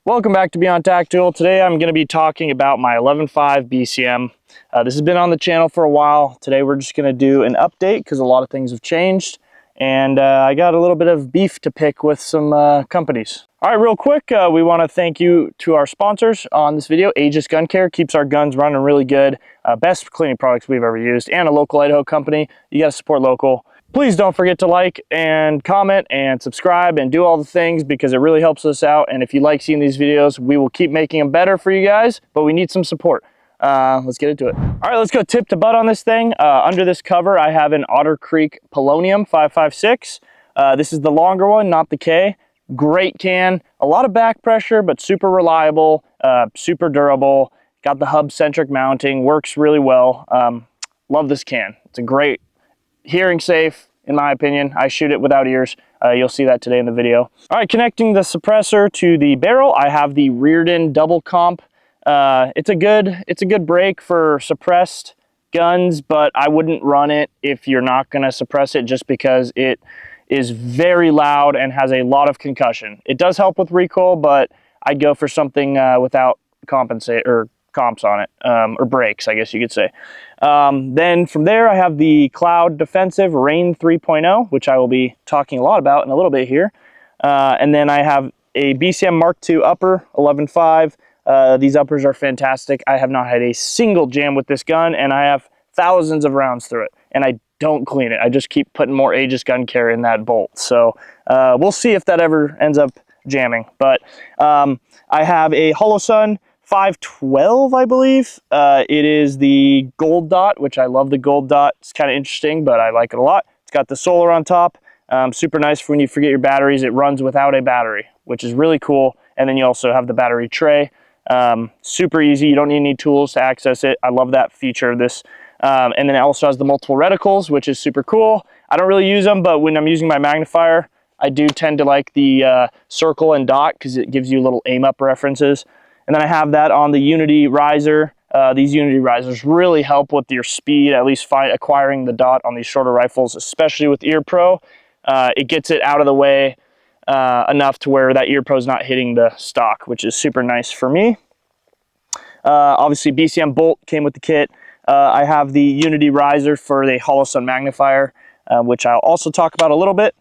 Welcome back to Beyond Tactical. Today I'm going to be talking about my 11.5 BCM. This has been on the channel for a while. Today we're just going to do an update because a lot of things have changed. And I got a little bit of beef to pick with some companies. All right, real quick, we want to thank you to our sponsors on this video. Aegis Gun Care keeps our guns running really good. Best cleaning products we've ever used, and a local Idaho company. You got to support local. Please don't forget to like and comment and subscribe and do all the things because it really helps us out. And if you like seeing these videos, we will keep making them better for you guys, but we need some support. Let's get into it. All right, let's go tip to butt on this thing. Under this cover, I have an Otter Creek Polonium 5.56. This is the longer one, not the K. Great can, a lot of back pressure, but super reliable, super durable. Got the hub-centric mounting, works really well. Love this can. It's a great hearing safe, in my opinion. I shoot it without ears. You'll see that today in the video. All right, connecting the suppressor to the barrel, I have the Reardon double comp. It's a good break for suppressed guns, but I wouldn't run it if you're not gonna suppress it just because it is very loud and has a lot of concussion. It does help with recoil, but I'd go for something without comps on it, or brakes, I guess you could say. Then from there, I have the Cloud Defensive Rain 3.0, which I will be talking a lot about in a little bit here. And then I have a BCM Mark II upper, 11.5. These uppers are fantastic. I have not had a single jam with this gun, and I have thousands of rounds through it, and I don't clean it. I just keep putting more Aegis Gun Care in that bolt. So we'll see if that ever ends up jamming. But I have a Holosun 512, I believe. It is the gold dot, which I love the gold dot. It's kind of interesting, but I like it a lot. It's got the solar on top. Super nice for when you forget your batteries. It runs without a battery, which is really cool. And then you also have the battery tray. Super easy. You don't need any tools to access it. I love that feature of this. And then it also has the multiple reticles, which is super cool. I don't really use them, but when I'm using my magnifier, I do tend to like the circle and dot because it gives you little aim up references. And then I have that on the Unity riser. These Unity risers really help with your speed, at least acquiring the dot on these shorter rifles, especially with Ear Pro. It gets it out of the way enough to where that Ear Pro is not hitting the stock, which is super nice for me. Obviously, BCM bolt came with the kit. I have the Unity riser for the Holosun magnifier, which I'll also talk about a little bit.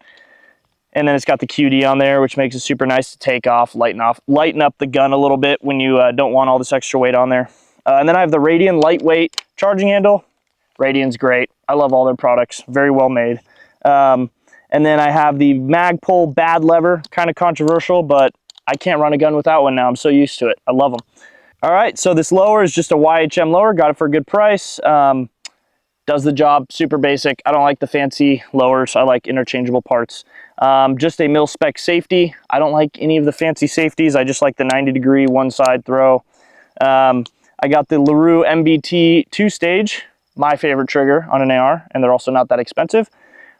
And then it's got the QD on there, which makes it super nice to take off, lighten up the gun a little bit when you don't want all this extra weight on there. And then I have the Radian lightweight charging handle. Radian's great. I love all their products. Very well made. And then I have the Magpul bad lever. Kind of controversial, but I can't run a gun without one now. I'm so used to it. I love them. All right, so this lower is just a YHM lower. Got it for a good price. Does the job, super basic. I don't like the fancy lowers. I like interchangeable parts. Just a mil-spec safety. I don't like any of the fancy safeties. I just like the 90-degree one-side throw. I got the LaRue MBT 2-stage, my favorite trigger on an AR, and they're also not that expensive.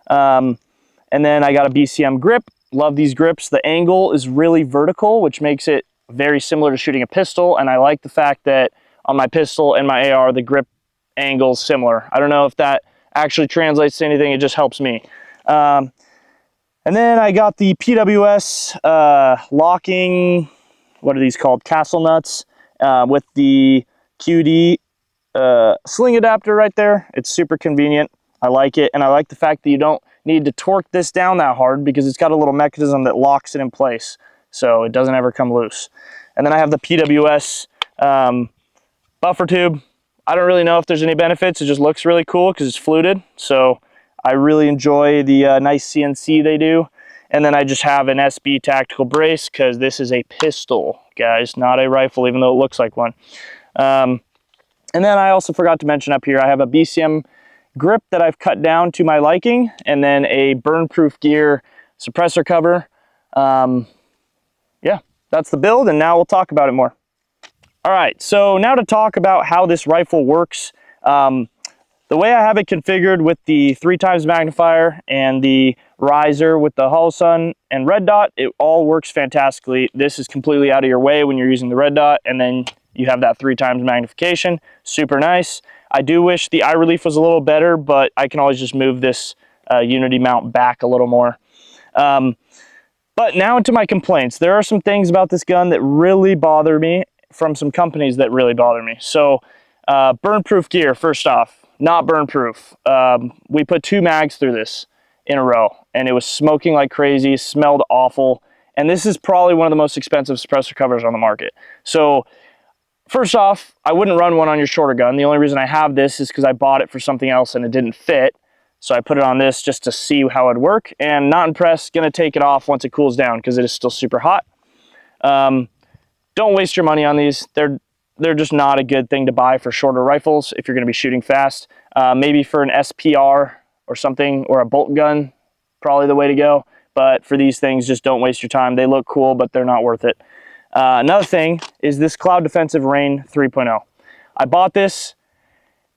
And then I got a BCM grip. Love these grips. The angle is really vertical, which makes it very similar to shooting a pistol, and I like the fact that on my pistol and my AR, the grip angle is similar. I don't know if that actually translates to anything. It just helps me. And then I got the PWS locking, what are these called? Castle nuts with the QD sling adapter right there. It's super convenient. I like it, and I like the fact that you don't need to torque this down that hard because it's got a little mechanism that locks it in place, so it doesn't ever come loose. And then I have the PWS buffer tube. I don't really know if there's any benefits. It just looks really cool because it's fluted, so I really enjoy the nice CNC they do. And then I just have an SB tactical brace because this is a pistol, guys, not a rifle, even though it looks like one. And then I also forgot to mention up here, I have a BCM grip that I've cut down to my liking, and then a burn-proof gear suppressor cover. Yeah, that's the build, and now we'll talk about it more. All right, so now to talk about how this rifle works. The way I have it configured with the 3x magnifier and the riser with the Holosun and red dot, it all works fantastically. This is completely out of your way when you're using the red dot, and then you have that 3x magnification. Super nice. I do wish the eye relief was a little better, but I can always just move this Unity mount back a little more. But now into my complaints. There are some things about this gun that really bother me from some companies that really bother me. So burn-proof gear, first off, not burn-proof. We put 2 mags through this in a row, and it was smoking like crazy, smelled awful, and this is probably one of the most expensive suppressor covers on the market. So first off, I wouldn't run one on your shorter gun. The only reason I have this is because I bought it for something else and it didn't fit. So I put it on this just to see how it would work, and not impressed. Gonna take it off once it cools down because it is still super hot. Don't waste your money on these. They're just not a good thing to buy for shorter rifles if you're gonna be shooting fast. Maybe for an SPR or something, or a bolt gun, probably the way to go. But for these things, just don't waste your time. They look cool, but they're not worth it. Another thing is this Cloud Defensive Rain 3.0. I bought this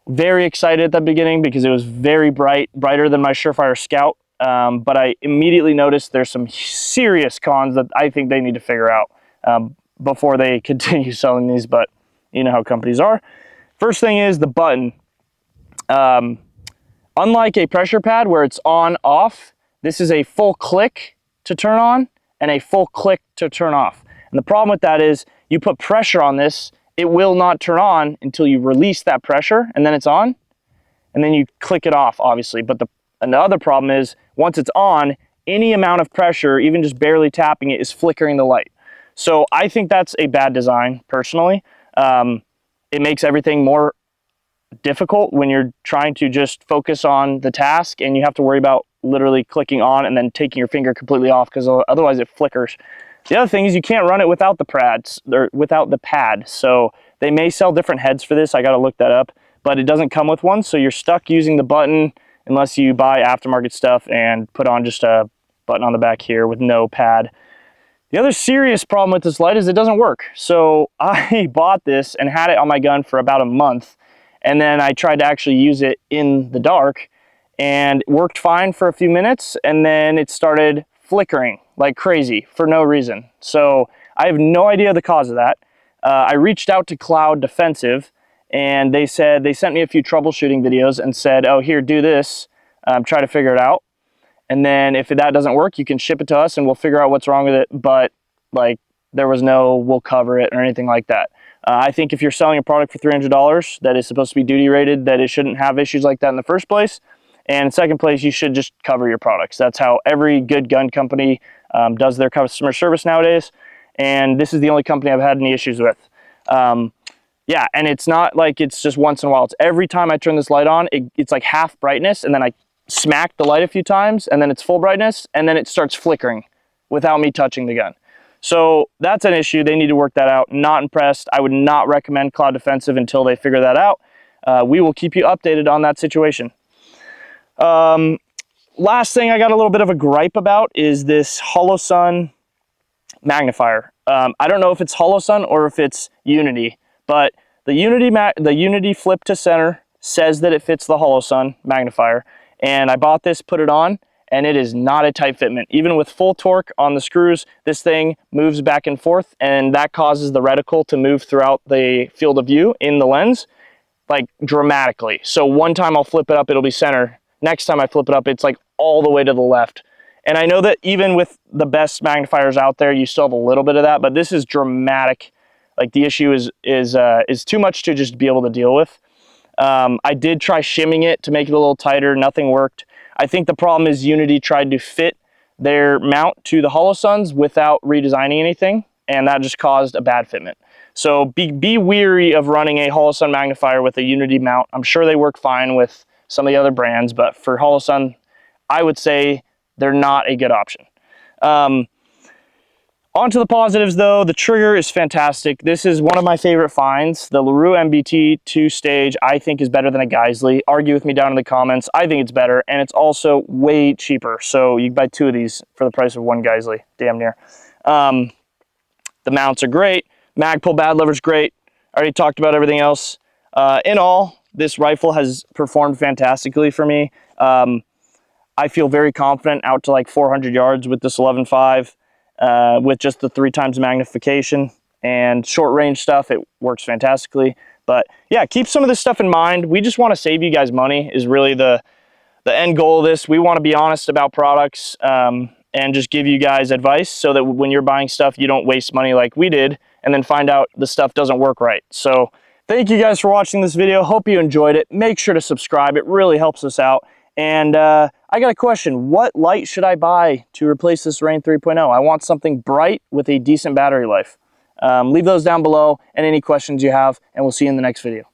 very excited at the beginning because it was very brighter than my Surefire Scout. But I immediately noticed there's some serious cons that I think they need to figure out before they continue selling these, but you know how companies are. First thing is the button. Unlike a pressure pad where it's on, off, this is a full click to turn on and a full click to turn off. And the problem with that is you put pressure on this, it will not turn on until you release that pressure, and then it's on, and then you click it off, obviously. But the other problem is once it's on, any amount of pressure, even just barely tapping it, is flickering the light. So I think that's a bad design, personally. It makes everything more difficult when you're trying to just focus on the task and you have to worry about literally clicking on and then taking your finger completely off, because otherwise it flickers. The other thing is you can't run it without the pads, or without the pad. So they may sell different heads for this. I got to look that up, but it doesn't come with one. So you're stuck using the button unless you buy aftermarket stuff and put on just a button on the back here with no pad. The other serious problem with this light is it doesn't work. So I bought this and had it on my gun for about a month. And then I tried to actually use it in the dark, and it worked fine for a few minutes, and then it started flickering like crazy for no reason. So I have no idea the cause of that. I reached out to Cloud Defensive, and they sent me a few troubleshooting videos and said, oh, here, do this, try to figure it out. And then if that doesn't work, you can ship it to us and we'll figure out what's wrong with it. But like, there was no, we'll cover it or anything like that. I think if you're selling a product for $300 that is supposed to be duty rated, that it shouldn't have issues like that in the first place. And in second place, you should just cover your products. That's how every good gun company does their customer service nowadays. And this is the only company I've had any issues with. Yeah, and it's not like it's just once in a while. It's every time I turn this light on, it's like half brightness, and then I smack the light a few times, and then it's full brightness, and then it starts flickering without me touching the gun. So that's an issue. They need to work that out. Not impressed. I would not recommend Cloud Defensive until they figure that out. We will keep you updated on that situation. Last thing I got a little bit of a gripe about is this HoloSun magnifier. I don't know if it's HoloSun or if it's Unity, but the Unity flip to center says that it fits the HoloSun magnifier. And I bought this, put it on, and it is not a tight fitment. Even with full torque on the screws, this thing moves back and forth, and that causes the reticle to move throughout the field of view in the lens, like dramatically. So one time I'll flip it up, it'll be center. Next time I flip it up, it's like all the way to the left. And I know that even with the best magnifiers out there, you still have a little bit of that, but this is dramatic. Like the issue is too much to just be able to deal with. I did try shimming it to make it a little tighter. Nothing worked. I think the problem is Unity tried to fit their mount to the HoloSuns without redesigning anything, and that just caused a bad fitment. So be weary of running a HoloSun magnifier with a Unity mount. I'm sure they work fine with some of the other brands, but for HoloSun, I would say they're not a good option. On to the positives though, the trigger is fantastic. This is one of my favorite finds. The LaRue MBT 2-stage I think is better than a Geisley. Argue with me down in the comments. I think it's better, and it's also way cheaper. So you can buy 2 of these for the price of 1 Geisley, damn near. The mounts are great. Mag pull bad lever's great. I already talked about everything else. In all, this rifle has performed fantastically for me. I feel very confident out to like 400 yards with this 11.5. With just the 3 times magnification and short range stuff, it works fantastically. But yeah, keep some of this stuff in mind. We just want to save you guys money is really the end goal of this. We want to be honest about products. and just give you guys advice so that when you're buying stuff, you don't waste money like we did and then find out the stuff doesn't work right. So thank you guys for watching this video. Hope you enjoyed it. Make sure to subscribe. It really helps us out. And I got a question. What light should I buy to replace this Reign 3.0? I want something bright with a decent battery life. Leave those down below and any questions you have, and we'll see you in the next video.